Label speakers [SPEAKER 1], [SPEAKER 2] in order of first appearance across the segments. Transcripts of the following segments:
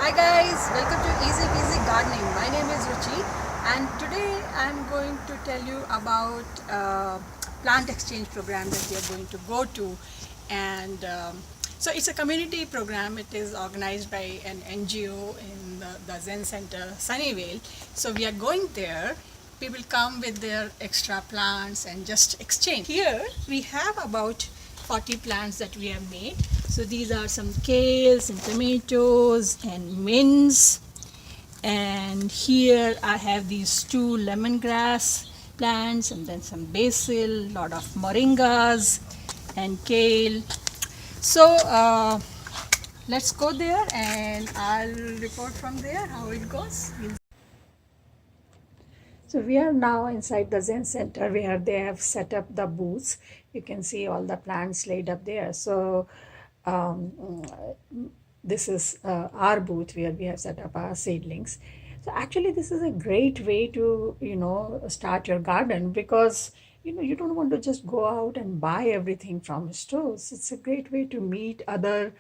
[SPEAKER 1] Hi guys, welcome to Easy Peasy Gardening. My name is Ruchi and today I'm going to tell you about plant exchange program that we are going to go to. And so it's a community program. It is organized by an NGO in the Zen Center, Sunnyvale. So we are going there. People come with their extra plants and just exchange. Here we have about 40 plants that we have made. So these are some kales and tomatoes and mints. And here I have these two lemongrass plants and then some basil, lot of moringas and kale. So let's go there and I'll report from there how it goes. So we are now inside the Zen Center where they have set up the booths. You can see all the plants laid up there. So um, this is our booth where we have set up our seedlings. So actually this is a great way to, start your garden because, you don't want to just go out and buy everything from stores. It's a great way to meet other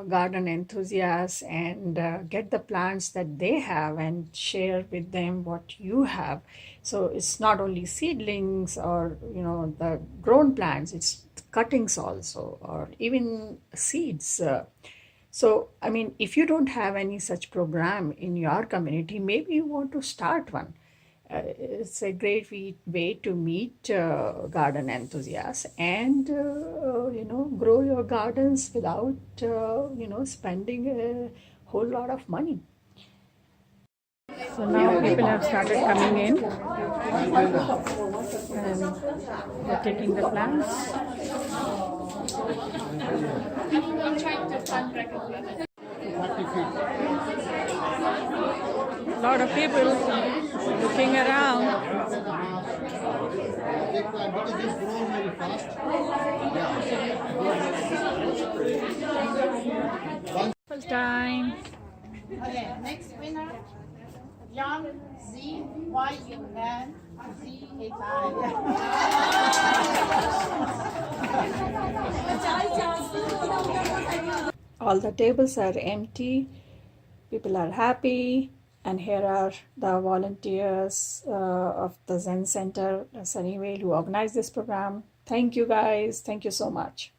[SPEAKER 1] garden enthusiasts and get the plants that they have and share with them what you have. So it's not only seedlings or the grown plants, it's cuttings also or even seeds. So I mean, if you don't have any such program in your community, maybe you want to start one. It's a great way to meet garden enthusiasts and grow your gardens without spending a whole lot of money. So now people have started coming in and they're taking the plants. A lot of people looking around. Full time.
[SPEAKER 2] Okay, next winner, Young Z Y U N Z H I.
[SPEAKER 1] All the tables are empty. People are happy. And here are the volunteers of the Zen Center, Sunnyvale, who organized this program. Thank you guys. Thank you so much.